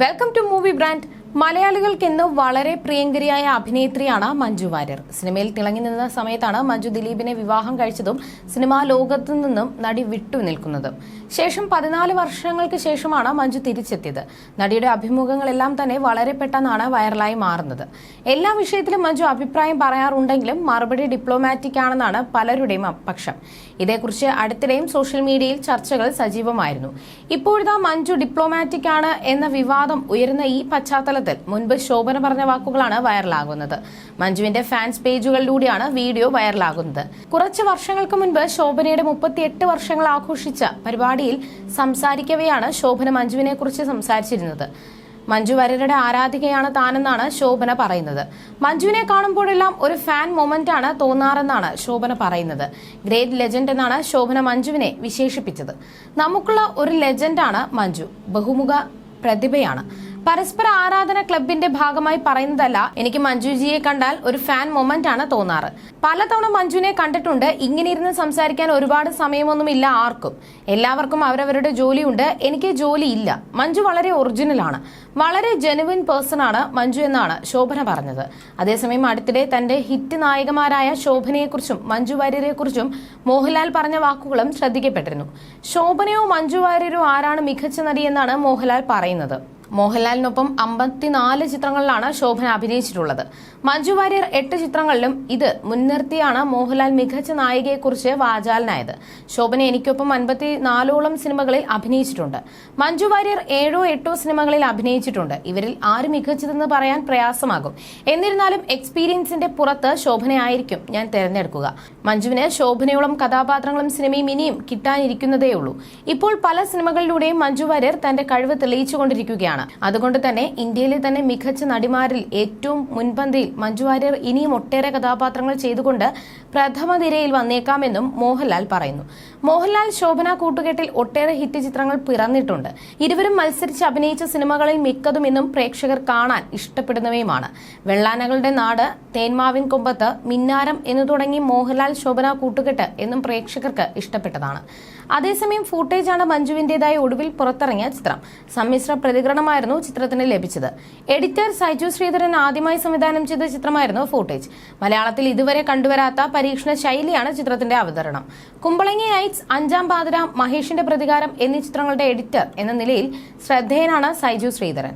Welcome to movie brand. മലയാളികൾക്ക് ഇന്ന് വളരെ പ്രിയങ്കരിയായ അഭിനേത്രിയാണ് മഞ്ജു വാര്യർ. സിനിമയിൽ തിളങ്ങി നിന്ന സമയത്താണ് മഞ്ജു ദിലീപിനെ വിവാഹം കഴിച്ചതും സിനിമാ ലോകത്തു നിന്നും നടി വിട്ടുനിൽക്കുന്നതും. ശേഷം 14 വർഷങ്ങൾക്ക് ശേഷമാണ് മഞ്ജു തിരിച്ചെത്തിയത്. നടിയുടെ അഭിമുഖങ്ങളെല്ലാം തന്നെ വളരെ പെട്ടെന്നാണ് വൈറലായി മാറുന്നത്. എല്ലാ വിഷയത്തിലും മഞ്ജു അഭിപ്രായം പറയാറുണ്ടെങ്കിലും മറുപടി ഡിപ്ലോമാറ്റിക് ആണെന്നാണ് പലരുടെയും പക്ഷം. ഇതേക്കുറിച്ച് അടുത്തിടെയും സോഷ്യൽ മീഡിയയിൽ ചർച്ചകൾ സജീവമായിരുന്നു. ഇപ്പോഴത്തെ മഞ്ജു ഡിപ്ലോമാറ്റിക് ആണ് എന്ന വിവാദം ഉയരുന്ന ഈ പശ്ചാത്തലത്തിൽ മുൻപ് ശോഭന പറഞ്ഞ വാക്കുകളാണ് വൈറലാകുന്നത്. മഞ്ജുവിന്റെ ഫാൻസ് പേജുകളിലൂടെയാണ് വീഡിയോ വൈറലാകുന്നത്. കുറച്ച് വർഷങ്ങൾക്ക് മുൻപ് ശോഭനയുടെ 38 വർഷങ്ങൾ ആഘോഷിച്ച പരിപാടിയിൽ സംസാരിക്കവെയാണ് ശോഭന മഞ്ജുവിനെ കുറിച്ച് സംസാരിച്ചിരുന്നത്. മഞ്ജു വാര്യരുടെ ആരാധികയാണ് താനെന്നാണ് ശോഭന പറയുന്നത്. മഞ്ജുവിനെ കാണുമ്പോഴെല്ലാം ഒരു ഫാൻ മൊമെന്റ് ആണ് തോന്നാറെന്നാണ് ശോഭന പറയുന്നത്. ഗ്രേറ്റ് ലെജൻഡ് എന്നാണ് ശോഭന മഞ്ജുവിനെ വിശേഷിപ്പിച്ചത്. നമുക്കുള്ള ഒരു ലെജൻഡാണ് മഞ്ജു. ബഹുമുഖ പ്രതിഭയാണ്. പരസ്പര ആരാധന ക്ലബിന്റെ ഭാഗമായി പറയുന്നതല്ല. എനിക്ക് മഞ്ജുജിയെ കണ്ടാൽ ഒരു ഫാൻ മൊമെന്റ് ആണ് തോന്നാറ്. പലതവണ മഞ്ജുവിനെ കണ്ടിട്ടുണ്ട്. ഇങ്ങനെ ഇരുന്ന് സംസാരിക്കാൻ ഒരുപാട് സമയമൊന്നുമില്ല ആർക്കും. എല്ലാവർക്കും അവരവരുടെ ജോലിയുണ്ട്. എനിക്ക് ജോലിയില്ല. മഞ്ജു വളരെ ഒറിജിനൽ ആണ്. വളരെ ജെനുവിൻ പേഴ്സൺ ആണ് മഞ്ജു എന്നാണ് ശോഭന പറഞ്ഞത്. അതേസമയം അടുത്തിടെ തന്റെ ഹിറ്റ് നായികമാരായ ശോഭനയെക്കുറിച്ചും മഞ്ജു വാര്യരെക്കുറിച്ചും മോഹൻലാൽ പറഞ്ഞ വാക്കുകളും ശ്രദ്ധിക്കപ്പെട്ടിരുന്നു. ശോഭനയോ മഞ്ജു വാര്യരോ ആരാണ് മികച്ച നടിയെന്നാണ് മോഹൻലാൽ പറയുന്നത്. മോഹൻലാലിനൊപ്പം 54 ചിത്രങ്ങളിലാണ് ശോഭന അഭിനയിച്ചിട്ടുള്ളത്. മഞ്ജു വാര്യർ 8 ചിത്രങ്ങളിലും. ഇത് മുൻനിർത്തിയാണ് മോഹൻലാൽ മികച്ച നായികയെക്കുറിച്ച് വാചാലനായത്. ശോഭന എനിക്കൊപ്പം 54ഓളം സിനിമകളിൽ അഭിനയിച്ചിട്ടുണ്ട്. മഞ്ജു വാര്യർ 7-8 സിനിമകളിൽ അഭിനയിച്ചിട്ടുണ്ട്. ഇവരിൽ ആര് മികച്ചതെന്ന് പറയാൻ പ്രയാസമാകും. എന്നിരുന്നാലും എക്സ്പീരിയൻസിന്റെ പുറത്ത് ശോഭനയായിരിക്കും ഞാൻ തിരഞ്ഞെടുക്കുക. മഞ്ജുവിന് ശോഭനയോളം കഥാപാത്രങ്ങളും സിനിമയും ഇനിയും കിട്ടാനിരിക്കുന്നതേയുള്ളൂ. ഇപ്പോൾ പല സിനിമകളിലൂടെയും മഞ്ജു വാര്യർ തന്റെ കഴിവ് തെളിയിച്ചുകൊണ്ടിരിക്കുകയാണ്. അതുകൊണ്ട് തന്നെ ഇന്ത്യയിലെ തന്നെ മികച്ച നടിമാരിൽ ഏറ്റവും മുൻപന്തിയിൽ മഞ്ജു വാര്യർ ഇനിയും ഒട്ടേറെ കഥാപാത്രങ്ങൾ ചെയ്തുകൊണ്ട് പ്രഥമ നിരയിൽ വന്നേക്കാമെന്നും മോഹൻലാൽ പറയുന്നു. മോഹൻലാൽ ശോഭന കൂട്ടുകെട്ടിൽ ഒട്ടേറെ ഹിറ്റ് ചിത്രങ്ങൾ പിറന്നിട്ടുണ്ട്. ഇരുവരും മത്സരിച്ച് അഭിനയിച്ച സിനിമകളിൽ മിക്കതും ഇന്നും പ്രേക്ഷകർ കാണാൻ ഇഷ്ടപ്പെടുന്നവയുമാണ്. വെള്ളാനകളുടെ നാട്, തേന്മാവിൻ കൊമ്പത്ത്, മിന്നാരം എന്നു തുടങ്ങി മോഹൻലാൽ ശോഭന കൂട്ടുകെട്ട് എന്നും പ്രേക്ഷകർക്ക് ഇഷ്ടപ്പെട്ടതാണ്. അതേസമയം ഫൂട്ടേജാണ് മഞ്ജുവിന്റേതായി ഒടുവിൽ പുറത്തിറങ്ങിയ ചിത്രം. സമ്മിശ്ര പ്രതികരണമായിരുന്നു ചിത്രത്തിന് ലഭിച്ചത്. എഡിറ്റർ സൈജു ശ്രീധരൻ ആദ്യമായി സംവിധാനം ചെയ്ത ചിത്രമായിരുന്നു ഫൂട്ടേജ്. മലയാളത്തിൽ ഇതുവരെ കണ്ടുവരാത്ത പരീക്ഷണ ശൈലിയാണ് ചിത്രത്തിന്റെ അവതരണം. കുമ്പളങ്ങി നൈറ്റ്സ്, അഞ്ചാം പാതിര, മഹേഷിന്റെ പ്രതികാരം എന്നീ ചിത്രങ്ങളുടെ എഡിറ്റർ എന്ന നിലയിൽ ശ്രദ്ധേയനാണ് സൈജു ശ്രീധരൻ.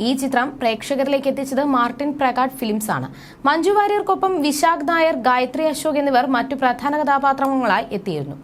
ഈ ചിത്രം പ്രേക്ഷകരിലേക്ക് എത്തിച്ചത് മാർട്ടിൻ പ്രകാട് ഫിലിംസ് ആണ്. മഞ്ജു വാര്യർക്കൊപ്പം വിശാഖ് നായർ, ഗായത്രി അശോക് എന്നിവർ മറ്റു പ്രധാന കഥാപാത്രങ്ങളായി എത്തിയിരുന്നു.